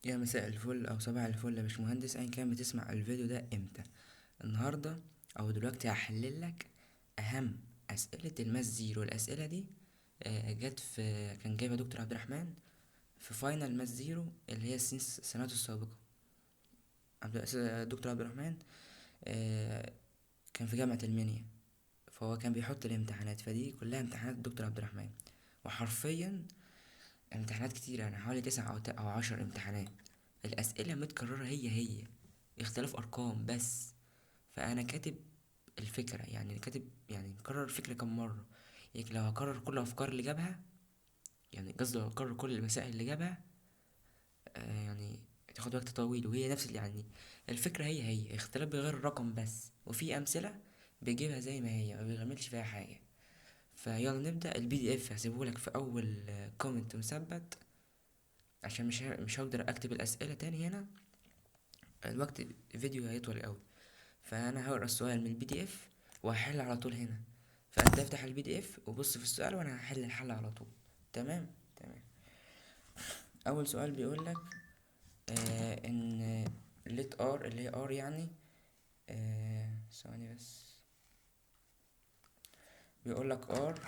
يا مساء الفل او صباح الفل يا باشمهندس، ايا كان بتسمع الفيديو ده امتى. النهارده او دلوقتي هحلل لك اهم اسئله الماس زيرو. الاسئله دي جت في كان جايبها دكتور عبد الرحمن في فاينل ماس زيرو اللي هي السنوات السابقه. دكتور عبد الرحمن آه، كان في جامعه المنيا، فهو كان بيحط الامتحانات، فدي كلها امتحانات الدكتور عبد الرحمن. وحرفيا امتحانات كتير، يعني حوالي 9 أو 10 امتحانات. الأسئلة متكررة هي اختلاف أرقام بس. فأنا كاتب الفكرة، يعني كاتب يعني مكرر الفكرة كم مرة. يعني لو هكرر كل الأفكار اللي جابها، يعني قصدي لو هكرر كل المسائل اللي جابها يعني تاخد وقت طويل، وهي نفس يعني الفكرة هي اختلاف بيغير الرقم بس، وفي أمثلة بيجيبها زي ما هي ما بيعملش فيها حاجة. فيلا نبدأ. البي دي اف هسيبهولك في أول كومنت مثبت، عشان مش هقدر اكتب الاسئله تاني هنا، الوقت الفيديو هيطول قوي. فانا هقرا السؤال من البي دي اف وهحل على طول هنا. فانت افتح البي دي اف وبص في السؤال وانا هحل الحل على طول. تمام تمام. اول سؤال بيقول لك ان let r اللي هي r يعني ثواني بس. بيقول لك r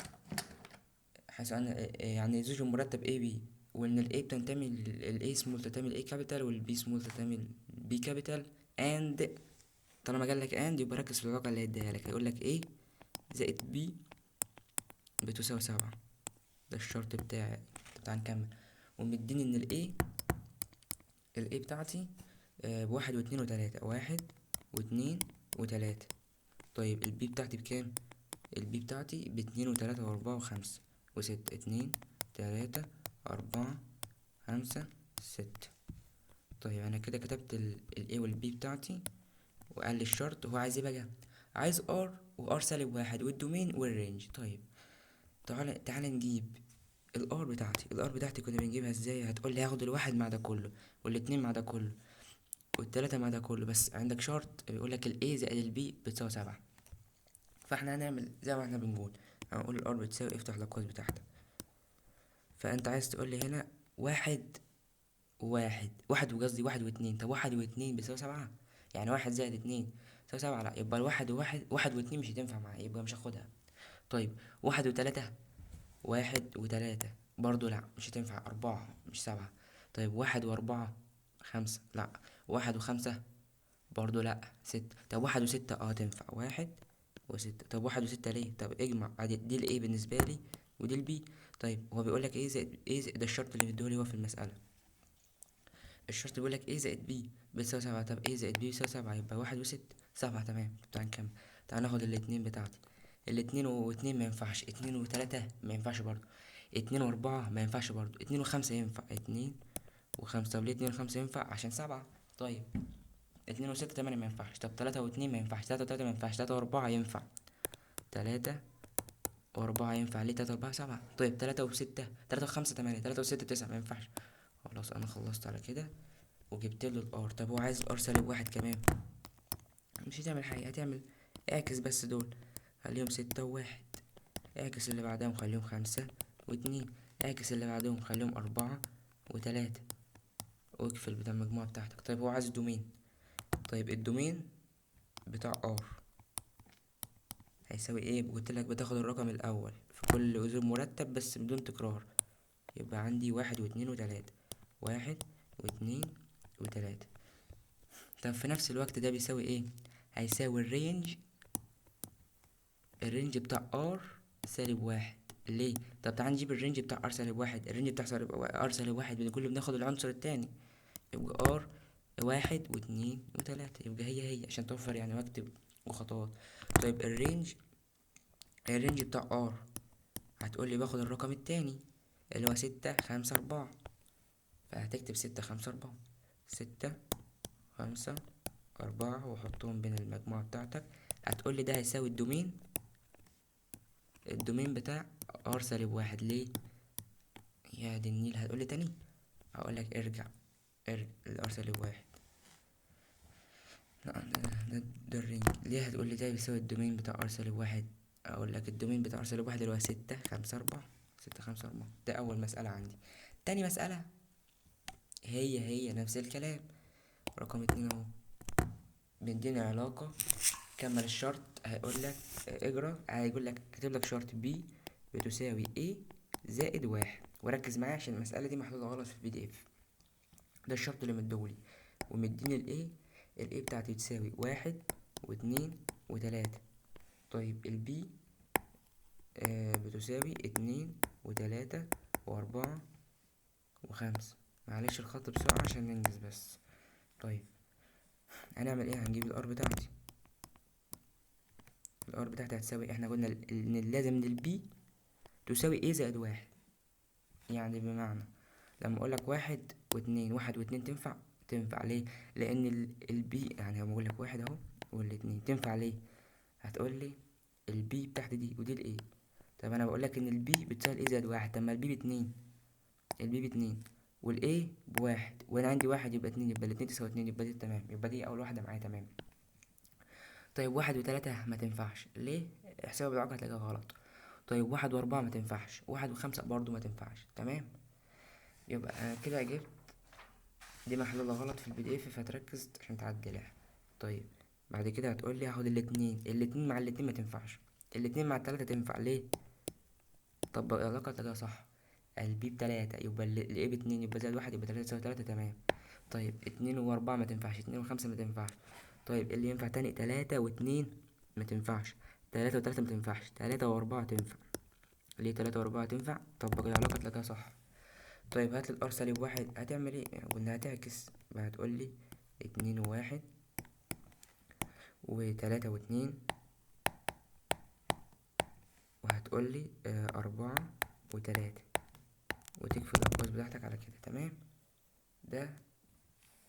حيث ان يعني زوج مرتب a b، وان ال A بتنتمي ال A small تنتمي ل A capital وال B small تنتمي ل B capital. and طالما قال لك and يبقى ركز في الواقع اللي هيديها لك. هيقول لك A زائد B بتساوي 7. ده الشرط بتاعي. تعال نكمل. ومديني ان ال A بتاعتي بواحد واتنين وتلاتة، واحد واتنين وتلاتة. طيب ال B بتاعتي بكام؟ ال B بتاعتي باتنين وتلاتة واربعة وخمسة وستة. اتنين تلاتة أربعة خمسة ستة. طيب انا كده كتبت ال A وال B بتاعتي. وقال لي الشرط هو عايز ايه بقى؟ عايز R و R سالب واحد والدومين والرينج. طيب تعالى نجيب الار بتاعتي كنا بنجيبها ازاي؟ هتقول لي هاخد الواحد مع ده كله، والاتنين مع ده كله، والتلاتة مع ده كله، بس عندك شرط بيقول لك الاي زائد البي بتساوي 7. فاحنا هنعمل زي ما احنا بنقول، هنقول الار بتساوي افتح الاقواس بتاعتك. فانت عايز تقول لي هنا واحد واحد وقصدي واحد واتنين. طب واحد واتنين بيساوي 7؟ يعني واحد زائد اتنين بيساوي 7؟ لا، يبقى الواحد واحد واتنين مش هتنفع معايا، يبقى مش هاخدها. طيب واحد وتلاتة، واحد وتلاتة برضو لا مش هتنفع. أربعة مش 7. طيب واحد وأربعة 5؟ لا. واحد وخمسة برضو لا. 6. طب واحد وستة تنفع. واحد وستة. طب واحد وستة ليه؟ طب اجمع ادي دي الايه بالنسبة لي ودي البي. طيب هو بيقولك ايه زائد ده الشرط اللي مديهولي هو في المسألة. الشرط بيقولك ايه زائد بي بتساوي 7. طب ايه زائد بي بيساوي 7، يبقى واحد وستة 7. تمام. طب تعال نكمل. تعال ناخد الاتنين بتاعتي. الاتنين واتنين ما ينفعش. اتنين وتلاتة ما ينفعش برضو. اتنين واربعة ما ينفعش برضو. اتنين وخمسة ينفع. اتنين وخمسة. طب ليه اتنين وخمسة ينفع؟ عشان 7. طيب اتنين وستة تمانية ما ينفعش. طب تلاتة واتنين ما ينفعش. تلاتة وتلاتة ما ينفعش. تلاتة واربعة ينفع. تلاتة واربعة ينفع. ليه؟ تلاتة واربعة 7. طيب تلاتة وستة، تلاتة وخمسة 8، تلاتة وستة 9 ما ينفعش. خلاص انا خلصت على كده وجبت له الار. طب هو عايز الار سالب واحد كمان. مش هتعمل حاجة، هتعمل اعكس بس دول، خليهم ستة وواحد. اعكس اللي بعدهم خليهم خمسة واتنين. اعكس اللي بعدهم خليهم أربعة وتلاتة. واقفل بتاع المجموعة بتاعتك. طيب هو عايز الدومين. طيب الدومين بتاع ار هيساوي ايه؟ قلت لك بتاخد الرقم الاول في كل جزء مرتب بس بدون تكرار. يبقى عندي واحد واتنين وتلاتة. واحد واتنين وتلاتة. طب في نفس الوقت ده بيساوي ايه؟ هيساوي الرينج بتاع ار سالب واحد. ليه؟ طب تعال نجيب الرينج بتاع ار سالب واحد. الرينج بتاع ار سالب واحد بنقول بناخد العنصر التاني. يبقى ار واحد واتنين وتلاتة. يبقى هي عشان توفر يعني وقت وخطوات. طيب الرينج بتاع ار هتقولي باخد الرقم التاني اللي هو ستة خمسة أربعة. فهتكتب ستة خمسة أربعة. ستة خمسة أربعة وحطهم بين المجموعة بتاعتك. هتقولي ده هيساوي الدومين بتاع ار سالب واحد. ليه؟ يا دي النيل. هتقولي تاني؟ هقولك ارجع الار سالب واحد. لا ده الرينج. ليه هتقولي ده بيساوي الدومين بتاع ار سالب واحد؟ اقولك الدومين بتاع ار سالب واحد اللي هو ستة خمسة أربعة. ستة خمسة أربعة. ده أول مسألة عندي. تاني مسألة هي نفس الكلام. رقم 2 اهو، بيدينا علاقة. كمل الشرط، هيقولك اجرى، هيقولك كاتب لك شرط B بتساوي A زائد 1. وركز معايا عشان المسألة دي محطوطة غلط في الPDF. ده الشرط اللي مديهولي، ومديني ال A بتاعتي تساوي 1 و2 و3. طيب ال B بتساوي 2 و3 و4 و5. معلش الخط بسرعة عشان ننجز بس. طيب هنعمل ايه؟ هنجيب الار بتاعتي. الار بتاعتي هتساوي، احنا قلنا ان لازم ان البي تساوي ايه زائد 1. يعني بمعنى لما اقولك 1 و2، 1 و2 تنفع ليه؟ لان البي، يعني لما اقولك 1 اهو وال2 تنفع ليه؟ هتقولي البي بتاعتي دي ودي الايه. طب انا بقولك ان البي بتساوي ايه زائد 1، طب ما البي ب2، البي ب2 والايه ب1، وانا عندي 1 يبقى 2، يبقى الاتنين تساوي 2، يبقى دي تمام، يبقى دي اول واحدة معايا تمام. طيب 1 و3 ما تنفعش ليه؟ احسبها بالعقل هتلاقيها غلط. طيب 1 و4 ما تنفعش، 1 و5 برضو ما تنفعش. تمام، يبقى أنا كده جبت دي محلولة غلط في الPDF، فتركز عشان تعدلها. طيب بعد كده هتقولي هاخد الاتنين مع الاتنين ما تنفعش، الاتنين مع التلاتة تنفع ليه؟ طب العلاقة تلاقيها صح. البي ب3 يبقى الايه ب2، يبقى زائد 1 يبقى 3 تساوي 3. تمام. طيب 2 و4 ما تنفعش، 2 و5 ما تنفعش. طيب اللي ينفع تاني 3 و2 ما تنفعش، 3 و3 ما تنفعش، 3 و4 تنفع. ليه 3 و4 تنفع؟ طب العلاقة تلاقيها صح. طيب هات الار -1، هتعمل ايه؟ قلنا هتعكس، هتقولي 2 و1 و3 و2، وهتقولي 4 و3، وتكفي الأقواس بتاعتك على كده. تمام. ده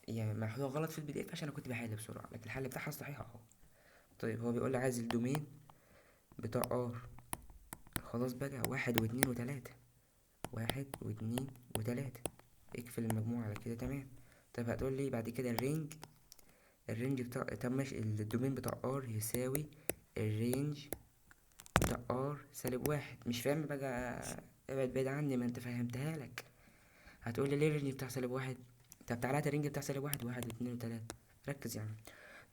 يعني محطوط غلط في الPDF عشان انا كنت بحل بسرعة، لكن الحل بتاعها صحيح اهو. طيب هو بيقول لي عايز الدومين بتاع R. خلاص بقى 1 و2 و3، 1 و2 و3، اقفل المجموعة على كده. تمام. طب هتقول لي بعد كده الرينج بتاع، طب ماشي، الدومين بتاع R يساوي الرينج بتاع R -1. مش فاهم بقى؟ ابعد بعيد عني، ما انت فهمتها لك. هتقول لي ليه الرينج بتاع -1؟ طب تعالى الرينج بتاع -1، 1 و2 و3. ركز يعني.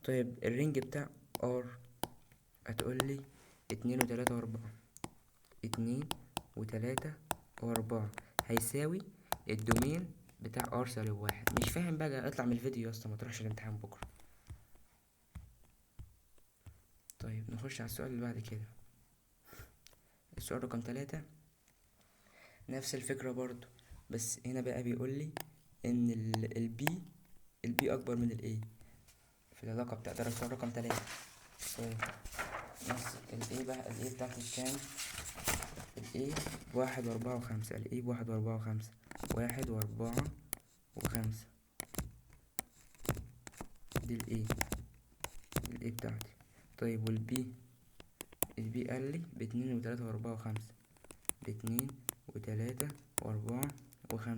طيب الرينج بتاع R هتقول لي 2 و3 و4، 2 و3 و4 هيساوي الدومين بتاع R -1. مش فاهم بقى؟ اطلع من الفيديو يا اسطى، ما تروحش الامتحان بكره. طيب نخش على السؤال اللي بعد كده. السؤال رقم 3 نفس الفكرة برضو، بس هنا بقى بيقول لي ان البي اكبر من الاي في العلاقة بتاع ده. السؤال رقم 3. طيب نفس الاي بقى، الاي بتاعتي بكام؟ الاي ب1 و4 و5، الاي ب1 و4 و5، 1 و4 و5، دي الاي بتاعتي. طيب البي قال لي ب2 و3 و4 و5، ب2 و3 و4 و5.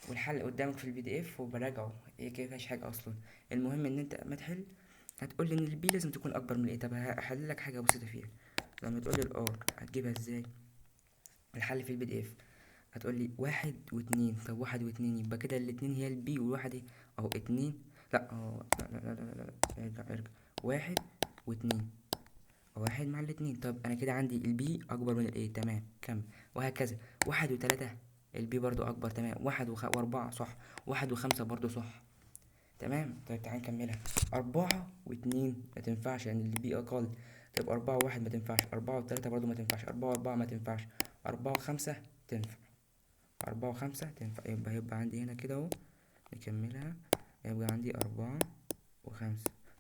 والحل قدامك في الPDF وبراجعه، ايه كده مفيهاش حاجه اصلا. المهم ان انت ما تحل هتقولي ان البي لازم تكون اكبر من الايه. طب هحل لك حاجه بسيطه فيها. لما تقولي الار هتجيبها ازاي؟ الحل في الPDF هتقولي 1 و2. طب 1 و2 يبقى كده الاتنين هي البي، والواحد ايه اهو 2. لا اهو، لا ارجع 1 و2، 1 مع الاتنين. طب انا كده عندي البي اكبر من الايه. تمام، كم وهكذا. 1 و3 البي برضو اكبر. تمام. 1 و4 صح، 1 و5 برضو صح. تمام. طيب تعالى نكملها. 4 و2 ما تنفعش لان البي اقل. طب 4 و1 ما تنفعش، 4 و3 برضو ما تنفعش، 4 و4 ما تنفعش، 4 و5 تنفع، 4 و5 تنفع. يبقى عندي هنا كده اهو، نكملها. يبقى عندي 4 و5.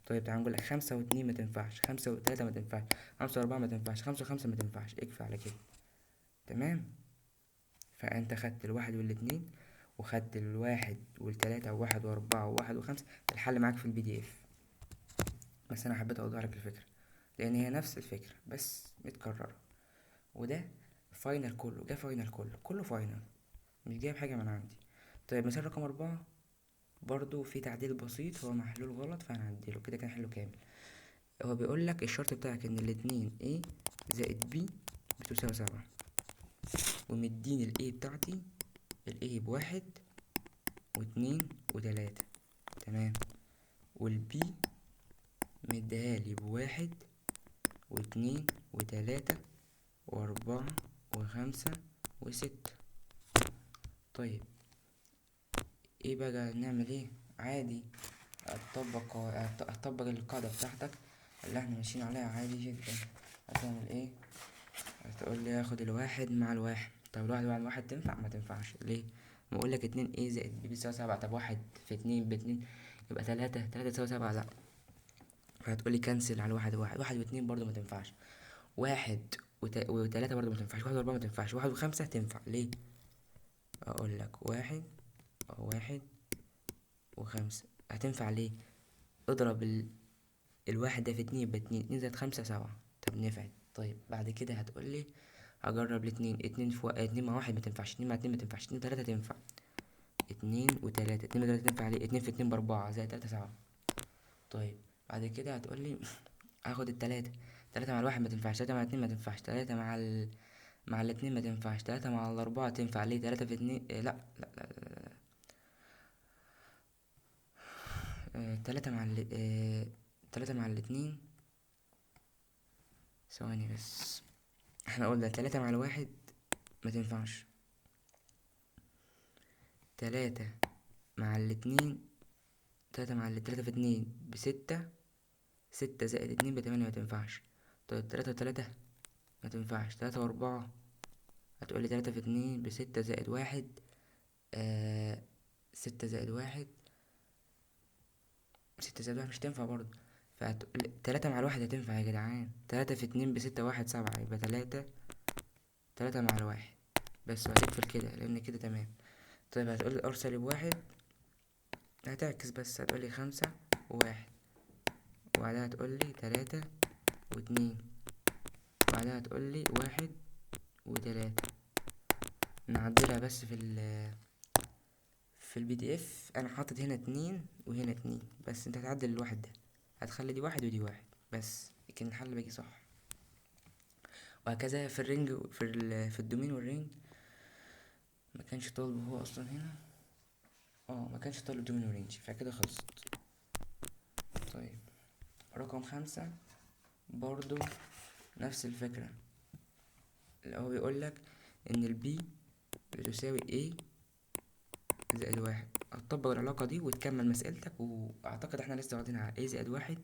طيب تعالى نقول لك 5 و2 ما تنفعش، 5 و3 ما تنفعش، 5 و4 ما تنفعش، 5 و5 ما تنفعش. اكفي على كده. تمام. فانت خدت الواحد والاتنين، وخدت الواحد والتلاتة وواحد واربعة وواحد وخمسة. الحل معاك في الPDF، بس انا حبيت اوضح لك الفكرة لان هي نفس الفكرة بس متكررة. وده فاينل كله، ده فاينل كله فاينل، مش جايب حاجة من عندي. طيب مثال رقم 4 برضو في تعديل بسيط، هو محلول غلط فهنعدله كده، كان حله كامل. هو بيقول لك الشرط بتاعك ان الاتنين A زائد B بتساوي 7، ومديني ال A بتاعتي الاي بواحد واتنين وتلاتة، تمام، والبي مديهالي بواحد واتنين وتلاتة واربعة وخمسة وستة. طيب ايه بقى نعمل ايه؟ عادي اطبق القاعدة بتاعتك اللي احنا ماشيين عليها عادي جدا. هتعمل ايه؟ هتقول لي هاخد الواحد مع الواحد. طب الواحد مع الواحد تنفع؟ ما تنفعش. ليه؟ بقول لك اتنين ايه زائد بي بيساوي سبعة. طب واحد في اتنين باتنين يبقى تلاتة، تلاتة تساوي سبعة، لا. فهتقولي كنسل على الواحد. واحد، واحد واتنين برضو ما تنفعش. واحد وتلاتة برضو ما تنفعش. واحد واربعة ما تنفعش. واحد وخمسة تنفع. ليه؟ اقول لك واحد، واحد وخمسة هتنفع. ليه؟ اضرب الواحد ده في اتنين يبقى اتنين، اتنين زائد خمسة سبعة. طب نفعت. طيب بعد كده هتقولي هجرب الاتنين. اتنين اتنين مع واحد ما تنفعش. اتنين مع اتنين ما تنفعش. اتنين وتلاتة تنفع. اتنين وتلاتة، اتنين وتلاتة تنفع. ليه؟ اتنين في اتنين باربعة زائد تلاتة سبعة. طيب بعد كده هتقولي هاخد التلاتة. تلاتة مع الواحد ما تنفعش. تلاتة مع اتنين ما تنفعش. تلاتة مع الاتنين ما تنفعش. تلاتة مع الأربعة تنفع. ليه؟ تلاتة في اتنين تلاتة مع تلاتة مع الاتنين. ثواني بس، احنا قلنا تلاتة مع الواحد ما تنفعش. تلاتة مع الاتنين، تلاتة مع تلاتة في اتنين بستة. ستة زائد اتنين بتمانية ما تنفعش. طيب تلاتة وتلاتة ما تنفعش. تلاتة واربعة هتقولي تلاتة في اتنين بستة زائد واحد. آه ستة زائد واحد، ستة زائد واحد مش تنفع برضه. فهتقولي تلاتة مع الواحد هتنفع يا جدعان. تلاتة في اتنين بستة واحد سبعة، يبقى تلاتة، تلاتة مع الواحد بس. وهتقفل كده لأن كده تمام. طيب هتقولي ار سالب واحد، هتعكس بس. هتقولي خمسة وواحد، وبعدها هتقولي تلاتة واتنين، وبعدها هتقولي واحد وتلاتة. نعدلها بس في البي دي اف انا حاطط هنا اتنين وهنا اتنين بس. انت هتعدل الواحد ده، هتخلي دي واحد ودي واحد بس، لكن الحل باقي صح. وهكذا في الرينج، في الدومين والرينج. ما كانش طالب هو اصلا هنا. ما كانش طالب دومين ورينج، فكده خلصت. طيب رقم خمسة برضو نفس الفكرة. اللي هو بيقولك ان البي بتساوي a زائد واحد. هتطبق العلاقة دي وتكمل مسألتك. واعتقد احنا لسه واخدينها a زائد واحد،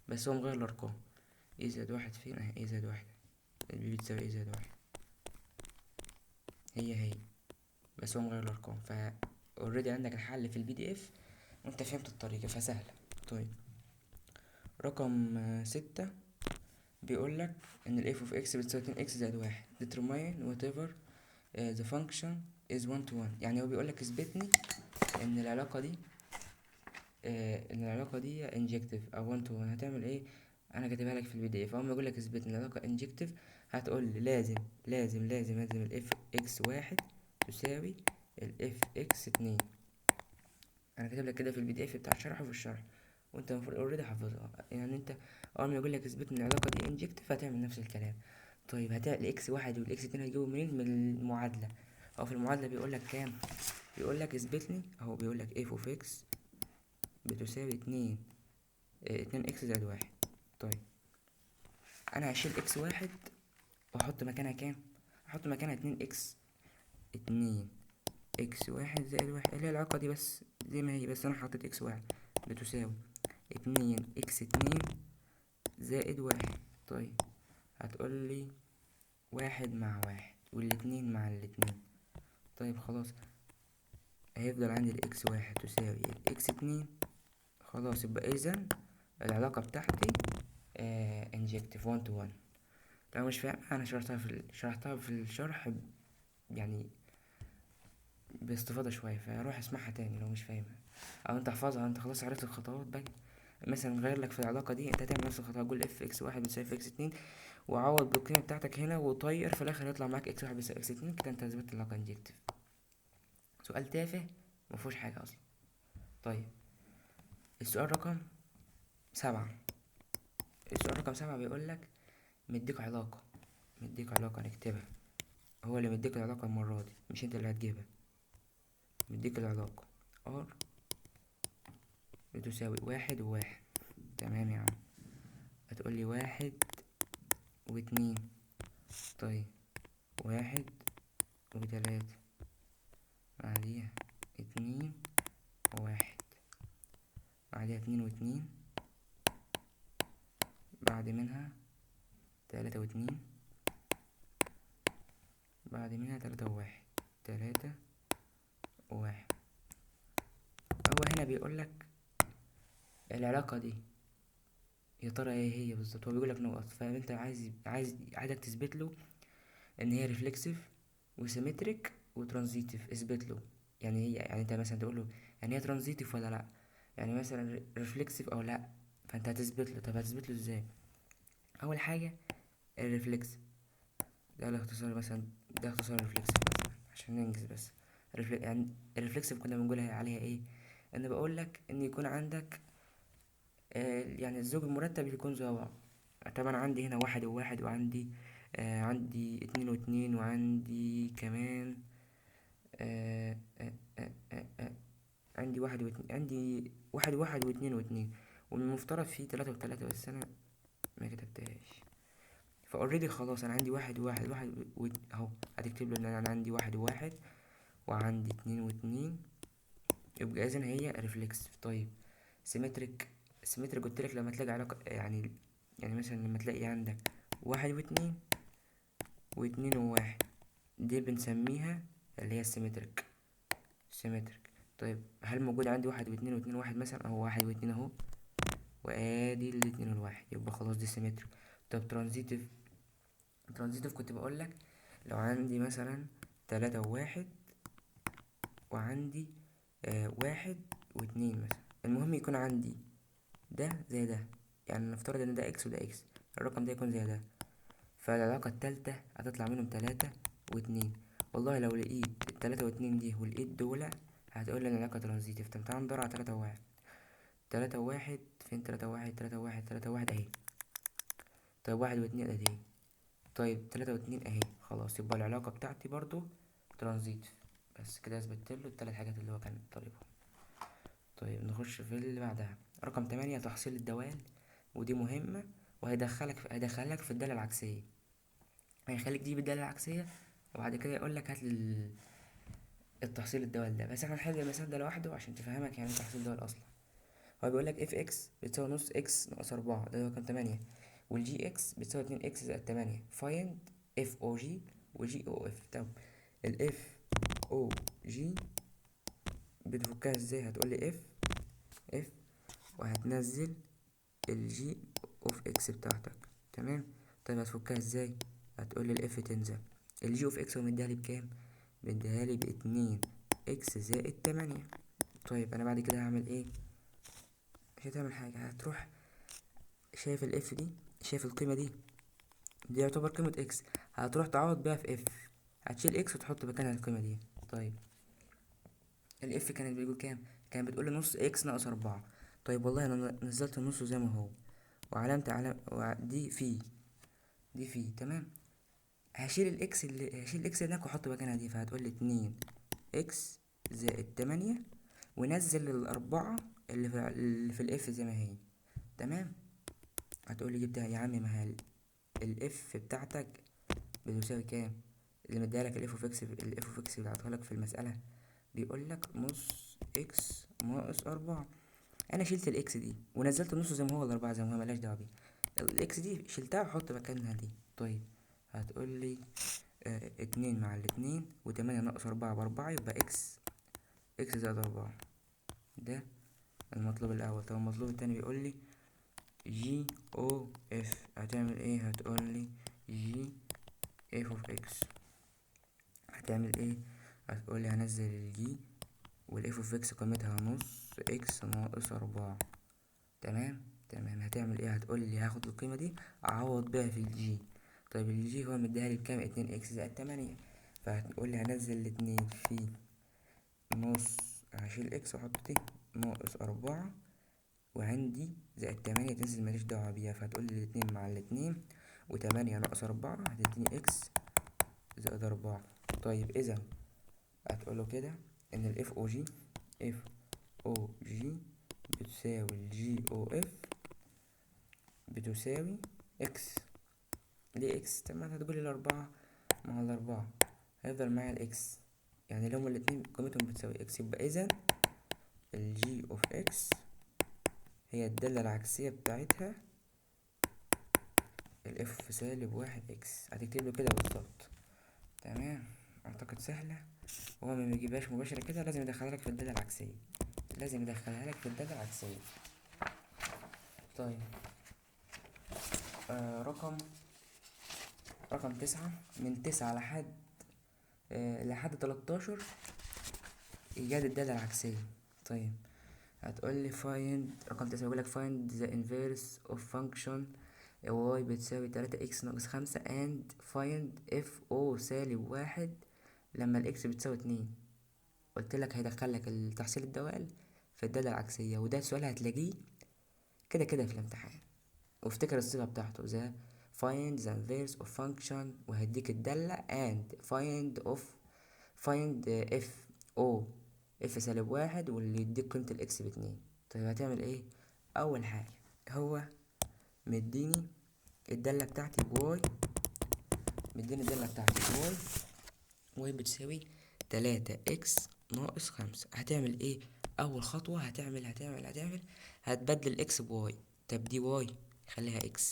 بس هو مغير الارقام. a زائد واحد فين؟ اهي a زائد واحد. البي بتساوي a زائد واحد، هي بس هو مغير الارقام. اوريدي عندك الحل في البي دي اف وانت فهمت الطريقة فسهلة. طيب رقم ستة بيقولك ان ال f of x بتساوي 2x زائد واحد. determine whatever the function is one to one. يعني هو بيقولك اثبتني ان العلاقة دي انجكتيف او one to one. هتعمل ايه؟ انا كاتبها لك في البي دي اف. اول ما يقول لك اثبت ان العلاقة انجكتيف هتقول لي لازم الاف اكس واحد تساوي الاف اكس اتنين. انا كاتب لك كده في البي دي اف بتاع الشرح وفي الشرح، وانت المفروض اوريدي حافظها. يعني انت اول ما يقول لك اثبت ان العلاقة دي انجكتيف هتعمل نفس الكلام. طيب هتعمل الاكس واحد والاكس اتنين هتجيبوا منين؟ من المعادلة. او في المعادلة بيقول لك كام؟ بيقول لك اثبت لي اهو. بيقول لك اف اوف اكس بتساوي اتنين اكس زائد واحد. طيب انا هشيل اكس واحد واحط مكانها كام؟ احط مكانها اتنين اكس واحد زائد واحد، اللي هي العلاقة دي بس زي ما هي. بس انا حطيت اكس واحد بتساوي اتنين اكس اتنين زائد واحد. طيب هتقولي واحد مع واحد والاتنين مع الاتنين. طيب خلاص، هيفضل عندي الاكس واحد تساوي الاكس اتنين. خلاص يبقى اذا العلاقة بتاعتي انجكتيف وان تو وان. لو مش فاهم انا شرحتها في الشرح يعني باستفاضة شوية، فروح اسمعها تاني لو مش فاهمها، او انت احفظها. انت خلاص عرفت الخطوات بقى. مثلا غير لك في العلاقة دي، انت هتعمل نفس الخطوة. قول اف اكس واحد بتساوي اكس اتنين وعوض بالقيمة بتاعتك هنا وطير، في الاخر يطلع معاك اكس واحد بيساوي اكس اتنين. كده انت اثبتت العلاقة انجكتيف. سؤال تافه مفهوش حاجة اصلا. طيب السؤال رقم سبعة. بيقولك مديك علاقة نكتبها. هو اللي مديك العلاقة المرة دي، مش انت اللي هتجيبها. مديك العلاقة ار بتساوي واحد وواحد. تمام يا عم. هتقولي واحد واتنين. طيب واحد وتلاتة، بعديها اتنين وواحد، بعديها اتنين واتنين، بعد منها تلاتة واتنين، بعد منها تلاتة وواحد، تلاتة وواحد. هو هنا بيقولك العلاقة دي يا ترى ايه هي بالظبط. هو بيقولك نقط، فانت عايزك تثبت له ان هي ريفلكسيف وسيمتريك وترانزيتيف. اثبت له يعني هي، يعني انت مثلا تقول له يعني هي ترانزيتيف ولا لا، يعني مثلا ريفلكسيف او لا. فانت هتثبت له. طب هتثبت له ازاي؟ اول حاجه الريفلكس ده الاختصار، مثلا ده اختصار الريفلكسيف مثلا عشان ننجز بس. يعني الريفلكسيف كنا بنقول عليها ايه؟ انا بقول لك ان يكون عندك يعني الزوج المرتب يكون زي بعض. طبعا عندي هنا واحد وواحد، وعندي عندي اتنين واتنين، وعندي كمان آه آه آه آه آه عندي واحد واتنين، عندي واحد وواحد واتنين واتنين، والمفترض فيه تلاتة وتلاتة بس انا ما كتبتهاش. فاوريدي خلاص انا عندي واحد وواحد، اهو هتكتب له ان انا عندي واحد وواحد وعندي اتنين واتنين، يبقى اذا هي ريفلكس. طيب سيمتريك. سيمتريك قلت لك لما تلاقي علاقة، يعني مثلا لما تلاقي عندك واحد واتنين واتنين وواحد، دي بنسميها اللي هي السيمتريك. سيمتريك. طيب هل موجود عندي واحد واتنين واتنين وواحد مثلا؟ اهو واحد واتنين اهو، وادي الاتنين والواحد، يبقى خلاص دي سيمتريك. طب ترانزيتيف. ترانزيتيف كنت بقولك لو عندي مثلا تلاتة وواحد، وعندي واحد واتنين مثلا، المهم يكون عندي ده زي ده، يعني نفترض ان ده اكس وده اكس، الرقم ده يكون زي ده. فالعلاقة التالتة هتطلع منهم تلاتة واتنين. والله لو لقيت التلاتة واتنين دي ولقيت دولة، هتقول لي العلاقة ترانزيتيف. طب تعالى ندور على تلاتة وواحد. تلاتة وواحد فين؟ تلاتة وواحد، تلاتة وواحد، تلاتة وواحد اهي. طيب واحد واتنين اهي. طيب تلاتة واتنين اهي. خلاص يبقى العلاقة بتاعتي برضو ترانزيتيف. بس كده اثبتت له التلات حاجات اللي هو كان طالبهم. طيب نخش في اللي بعدها، رقم 8 تحصيل الدوال. ودي مهمة، هيدخلك في الدالة العكسية. هيخليك تجيب الدالة العكسية، وبعد كده يقولك هات التحصيل الدوال ده. بس احنا هنحل المثال ده لوحده عشان تفهمك يعني تحصيل الدوال اصلا. هو بيقولك اف اكس بتساوي نص اكس ناقص 4، ده رقم 8، والجي اكس بتساوي 2 اكس زائد 8. فايند اف او جي وجي او اف. طب الاف او جي بتفكها ازاي؟ هتقولي اف وهتنزل الجي اوف اكس بتاعتك. تمام. طيب هتفكها ازاي؟ هتقولي الاف تنزل الجي اوف اكس، ومديهالي بكام؟ مديهالي باتنين اكس زائد 8. طيب انا بعد كده هعمل ايه؟ مش هتعمل حاجة، هتروح شايف الاف دي، شايف القيمة دي يعتبر قيمة اكس، هتروح تعوض بيها في اف، هتشيل اكس وتحط مكانها القيمة دي. طيب الاف كانت بيقول كام؟ كانت بتقول نص اكس ناقص 4. طيب والله انا نزلت النص زي ما هو، دي في تمام. هشيل الاكس هناك واحط مكانها دي، فهتقول لي 2 اكس زائد 8، ونزل الأربعة اللي في الاف زي ما هي. تمام. هتقول لي جبتها يا عم، ما هي الاف بتاعتك بتساوي كام؟ اللي مديها لك الاف اوف اكس اللي عطاها لك في المسألة بيقول لك نص اكس ناقص 4. انا شلت الاكس دي ونزلت النص زي ما هو، الاربعة زي ما هو، ملاش دعوة بيها. الاكس دي شلتها وحط مكانها دي. طيب هتقول لي اتنين مع الاتنين، وتمانية ناقص 4 ب4، يبقى اكس زائد 4. ده المطلوب الاول. طب المطلوب التاني بيقول لي جي او اف. هتعمل ايه؟ هتقول لي جي اف اوف اكس. هتعمل ايه؟ هتقول لي هنزل الجي والاف اوف اكس قيمتها نص اكس ناقص 4. تمام. هتعمل ايه؟ هتقول لي هاخد القيمة دي اعوض بيها في الجي. طيب الجي هو مديها لي بكام؟ 2 اكس زائد 8. فهتقول لي هنزل الاتنين في نص، هشيل اكس واحط تي ناقص 4، وعندي زائد 8 تنزل ماليش دعوة بيها. فهتقول لي الاتنين مع الاتنين، وتمانية ناقص 4 هتديني اكس زائد 4. طيب اذا هتقوله كده ان الاف او جي اف او جي بتساوي الجي او اف بتساوي اكس. ليه اكس؟ طب ما هتقولي الاربعة مع الاربعة هيفضل معايا الاكس، يعني لو هما الاتنين قيمتهم بتساوي اكس يبقى اذا الجي اوف اكس هي الدالة العكسية بتاعتها الاف سالب واحد اكس. هتكتب له كده بالظبط. تمام، اعتقد سهلة. هو ما بيجيبهاش مباشرة كده، لازم يدخلها لك في الدالة العكسية، لازم يدخلها لك في الدالة العكسية. طيب رقم 9، من 9 لحد 13 إيجاد الدالة العكسية. طيب هتقولي find رقم 9 يقولك find the inverse of function y بتساوي 3x ناقص 5 and find f o سالب واحد لما الاكس بتساوي 2. قلتلك هيدخلك التحصيل الدوال في الدالة العكسية، وده سؤال هتلاقيه كده كده في الامتحان. وافتكر الصيغة بتاعته زي find the inverse of function وهديك الدالة and find f o f سالب واحد واللي يديك قيمة الاكس باتنين. طيب هتعمل ايه؟ اول حاجة هو مديني الدالة بتاعتي بواي، واي بتساوي 3x ناقص 5. هتعمل ايه؟ اول خطوة هتعمل هتبدل الاكس بواي. طب دي واي خليها اكس،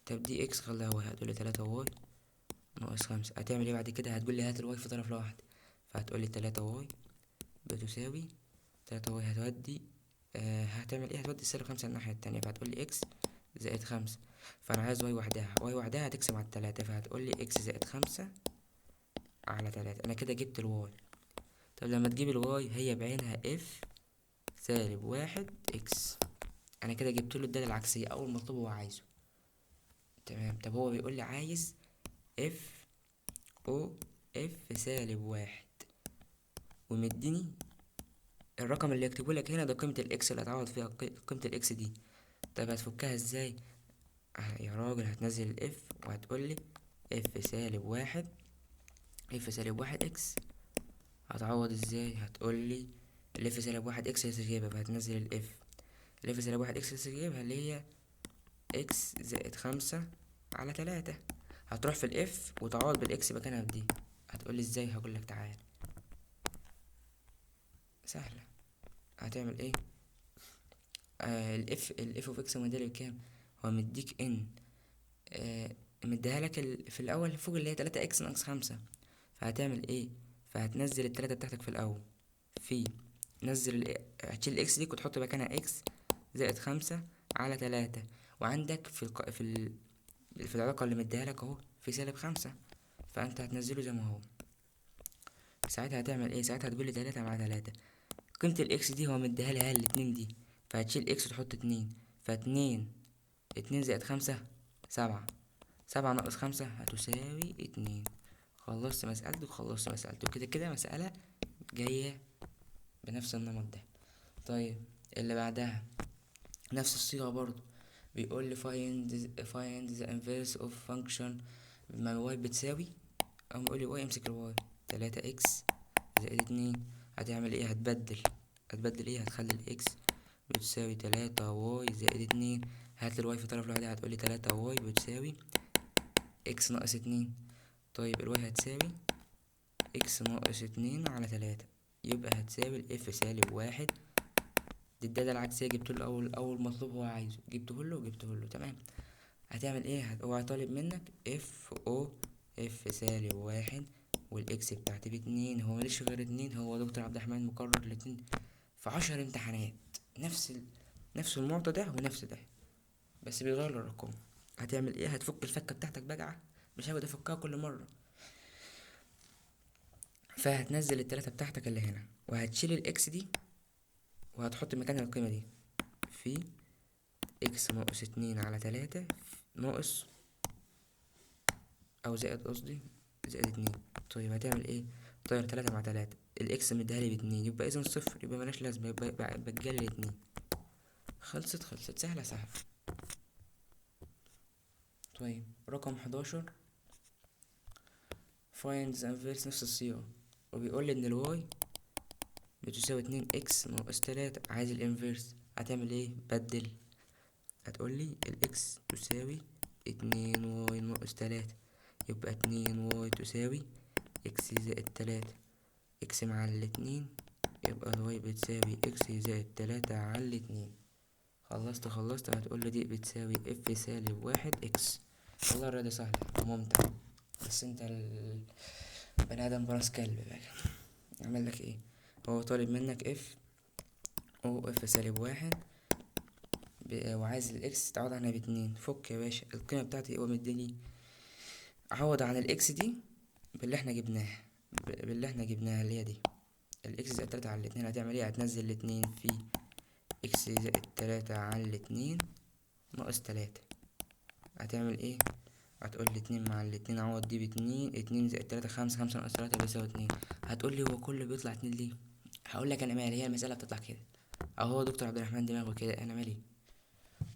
طب دي اكس خليها واي. هتقولي 3y ناقص 5. هتعمل ايه بعد كده؟ هتقولي هات الواي في طرف لواحد، فهتقولي 3y بتساوي 3y هتودي هتعمل ايه؟ هتودي السالب 5 الناحية التانية، فهتقولي اكس زائد 5. فانا عايز واي وحدها هتقسم على 3، فهتقولي اكس زائد 5 على 3. انا كده جبت الواي. طب لما تجيب الواي هي بعينها اف سالب واحد اكس، انا كده جبت له الدالة العكسية اول مطلوب هو عايزه. تمام. طب هو بيقول لي عايز اف او اف سالب واحد، ومديني الرقم اللي يكتبه لك هنا ده قيمة الاكس اللي هتعوض فيها قيمة الاكس دي. طب هتفكها ازاي يا راجل؟ هتنزل الاف وهتقولي اف سالب واحد اكس. هتعوض ازاي؟ هتقولي الاف سالب واحد اكس لسه جايبها، فهتنزل الاف سالب واحد اكس لسه جايبها اللي هي اكس زائد 5 على 3. هتروح في الاف وتعوض بالاكس مكانها بدي. هتقولي ازاي؟ هقولك تعال، سهلة. هتعمل ايه؟ الاف اوف اكس موديل بكام؟ هو مديك ان مديها لك في الاول فوق اللي هي 3 اكس ناقص 5. فهتعمل ايه؟ فهتنزل التلاتة بتاعتك في الاول، في هتشيل الاكس دي وتحط مكانها اكس زائد 5 على 3. وعندك في العلاقة اللي مديها لك اهو في سالب 5، فانت هتنزله زي ما هو. ساعتها هتعمل ايه؟ ساعتها هتقول لي 3 مع 3 قيمة الاكس دي هو مديها لي الاتنين دي، فهتشيل اكس وتحط 2. اتنين زائد 5 7. 7 ناقص 5 هتساوي 2. خلصت مسألتي وخلصت مسألتي، وكده كده مسألة جاية بنفس النمط ده. طيب اللي بعدها نفس الصيغة برضو، بيقول لي find the inverse of function ما y بتساوي، أو بيقول لي y امسك الواي 3x زائد 2. هتعمل ايه؟ هتبدل ايه؟ هتخلي الاكس بتساوي 3y زائد 2. هات الواي في طرف لوحدها، هتقولي 3y بتساوي x ناقص 2. طيب الواي هتساوي x ناقص 2 على 3، يبقى هتساوي الاف سالب واحد. دي الدالة العكسية جبتله أول مطلوب هو عايزه، جبته له تمام. هتعمل ايه؟ هو طالب منك اف او اف سالب واحد والاكس بتاعتي باتنين. هو مليش غير 2، هو دكتور عبد الرحمن مكرر الاتنين في 10 امتحانات، نفس المعطى ده ونفس ده، بس بيغير الرقم. هتعمل ايه؟ هتفك الفكة بتاعتك بقى، مش هقعد افكها كل مرة. فهتنزل التلاتة بتاعتك اللي هنا، وهتشيل الاكس دي وهتحط مكانها القيمة دي في اكس ناقص 2 على 3 ناقص او زائد قصدي زائد 2. طيب هتعمل ايه؟ طير 3 مع 3، الاكس مديهالي ب2 يبقى اذا صفر، يبقى ملهاش لازمة، يبقى بتجلي 2. خلصت سهلة. طيب رقم 11 find the inverse نفس الصيغة، وبيقول لي ان الواي بتساوي 2x ناقص 3. عايز الانفيرس، هتعمل ايه؟ بدل. هتقولي الاكس تساوي 2y ناقص 3، يبقى 2y تساوي x زائد 3. اكس مع الاتنين، يبقى الواي بتساوي اكس زائد 3 على الاتنين. خلصت. هتقولي دي بتساوي اف سالب 1 اكس. والله الرياضة سهلة وممتع، بس انت البني ادم براس كلب بقى. اعمل لك ايه؟ هو طالب منك اف او اف سالب 1 وعايز الاكس تعوض عنها ب2. فك يا باشا القيمة بتاعتي، هو مديني اعوض عن الاكس دي باللي احنا جبناها، اللي هي دي الاكس زائد 3 على الاتنين. هتعمل ايه؟ هتنزل الاتنين في اكس زائد 3 على الاتنين ناقص 3. هتعمل ايه؟ هتقول لي 2 مع الاتنين، عوض دي ب2. 2 زائد 3 5، 5 ناقص 3 بيساوي 2. هتقول لي هو كله بيطلع 2 ليه؟ هقول لك انا مالي، هي المسألة بتطلع كده، اهو دكتور عبد الرحمن دماغه كده، انا مالي.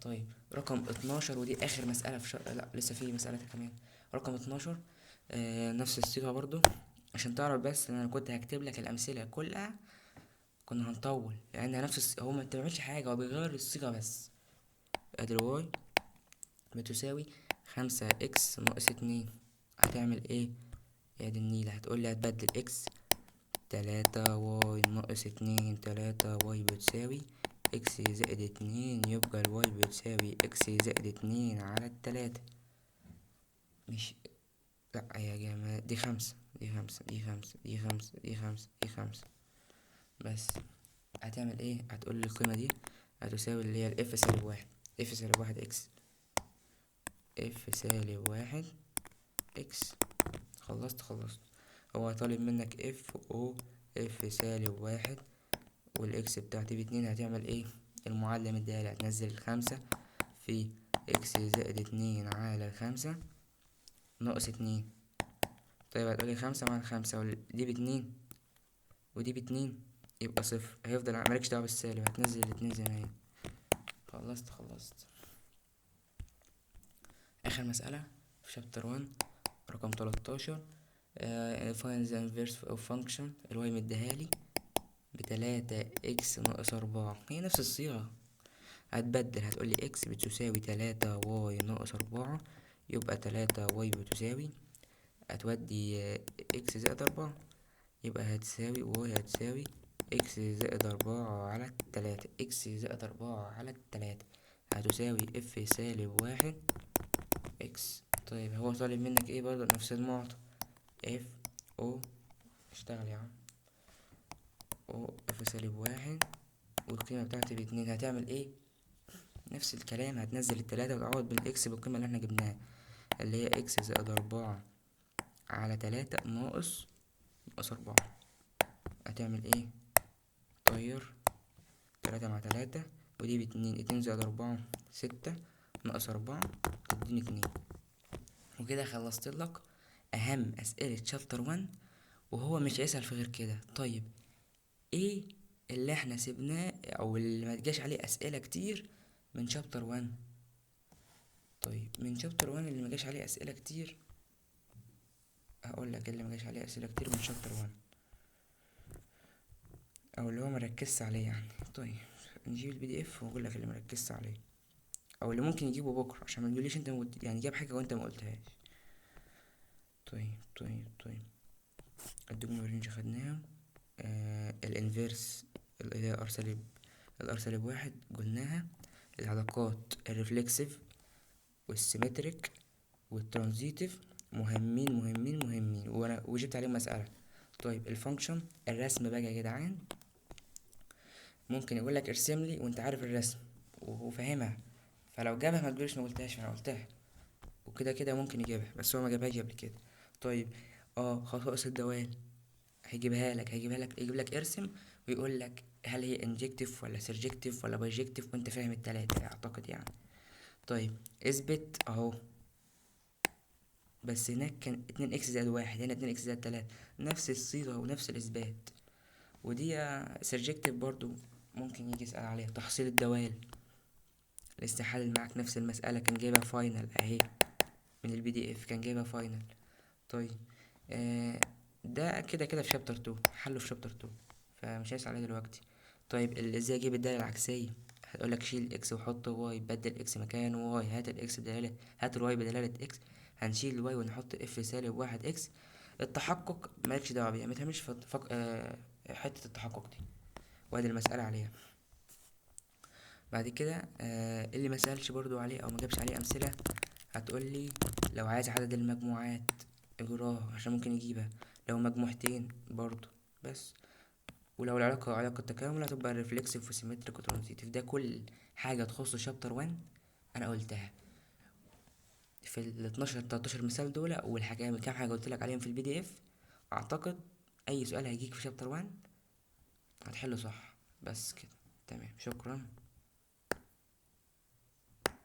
طيب رقم 12، ودي اخر مسألة في لا لسه في مسألة كمان. رقم 12 نفس الصيغة برضو، عشان تعرف بس ان انا كنت هكتب لك الامثلة كلها كنا هنطول، لان نفس هو ما بتعملش حاجة، هو بيغير الصيغة بس. ادي الواي بتساوي 5x ناقص 2. هتعمل ايه؟ يا دي النيلة، هتقولي هتبدل اكس 3y ناقص 2. 3y بتساوي اكس زائد 2، يبقى الواي بتساوي اكس زائد 2 على 3. مش لا يا جماعة، دي 5 دي 5 دي 5 دي 5 دي 5 دي 5 بس. هتعمل ايه؟ هتقولي القيمة دي هتساوي اللي هي الاف سالب 1. اف سالب 1 اكس، اف سالب 1 اكس. خلصت. هو طالب منك اف او اف سالب 1 والاكس بتاعتي ب2. هتعمل ايه؟ المعادلة مديهالي، هتنزل الخمسة في اكس زائد 2 على 5 ناقص 2. طيب هتقولي 5 مع 5 دي ب2 ودي ب2، يبقى 0. هيفضل مالكش دعوة بالسالب، هتنزل الاتنين زي ما هي. خلصت. اخر مسألة في شابتر 1 رقم 13. find the inverse of function. الواي مديهالي ب3 x ناقص 4. هي نفس الصيغة، هتبدل. هتقولي اكس بتساوي 3y ناقص 4، يبقى 3y بتساوي، هتودي اكس زائد 4، يبقى هتساوي y هتساوي اكس زائد 4 على 3. اكس زائد 4 على 3 هتساوي اف سالب 1 اكس. طيب هو طالب منك ايه؟ برضه نفس المعطى، اف او، اشتغل يا عم، او اف سالب 1 والقيمة بتاعتي ب2. هتعمل ايه؟ نفس الكلام، هتنزل التلاتة وتعوض بالاكس بالقيمة اللي احنا جبناها، اللي هي اكس زائد 4 على 3 ناقص 4. هتعمل ايه؟ طير 3 مع 3 ودي ب2. 2 زائد 4 6 ناقص 4 تديني 2. وكده خلصت لك اهم اسئلة شابتر 1، وهو مش هيسأل في غير كده. طيب ايه اللي احنا سيبناه او اللي ما تجاش عليه اسئلة كتير من شابتر 1؟ طيب من شابتر 1 اللي ما جاش عليه اسئلة كتير، هقول لك اللي ما جاش عليه اسئلة كتير من شابتر 1، او اللي هو مركزش عليه يعني. طيب نجيب البي دي اف واقول لك اللي مركزش عليه، او اللي ممكن يجيبه بكره، عشان ما تقوليش انت يعني جاب حاجه وانت ما قلتهاش. طيب الدومين والرينج خدناهم. الانفيرس اللي هي الار سالب 1 قلناها. العلاقات الريفلكسيف والسيمتريك والترانزيتيف مهمين وانا وجبت عليهم مسألة. طيب الفانكشن، الرسم بقى يا جدعان، ممكن يقول لك ارسم لي وانت عارف الرسم وفاهمها، فلو جابها ما تقولش ما قلتهاش، انا قلتها. وكده كده ممكن يجيبها، بس هو ما جابهاش قبل كده. طيب خصائص الدوال، يجيب لك ارسم ويقول لك هل هي انجكتيف ولا سيرجكتيف ولا بايجكتيف، وانت فاهم التلاتة اعتقد يعني. طيب اثبت اهو، بس هناك كان 2x زائد 1، هنا 2x زائد 3، نفس الصيغة ونفس الإثبات. ودي سيرجكتيف برضو ممكن يجي يسأل عليها. تحصيل الدوال لسه حل معاك نفس المسألة، كان جايبها فاينل اهي من البي دي اف، كان جايبها فاينل. طيب ده كده في شابتر 2، حله في شابتر 2. فمش هيسأل عليها دلوقتي. طيب ازاي اجيب الدالة العكسية؟ هتقولك شيل اكس وحط واي، بدل اكس مكان واي، هات الاكس بدلالة، هات الواي بدلالة اكس. هنشيل الواي ونحط اف سالب واحد اكس. التحقق مالكش دعوة بيها، متهمش في حتة التحقق دي، وادي المسألة عليها. بعد كده اللي ما سألش برضو عليه او ما جابش عليه امثلة، هتقولي لو عايز عدد المجموعات اجراها عشان ممكن يجيبها، لو مجموعتين برضو بس. ولو العلاقة علاقة تكامل هتبقى ريفلكسيف وسيمتريك وترانزيتيف. ده كل حاجة تخص شابتر 1 انا قلتها في ال 12 13 مثال دول، والحاجة كام حاجة قلت لك عليهم في البي دي اف. اعتقد اي سؤال هيجيك في شابتر 1 هتحله صح. بس كده تمام، شكرا.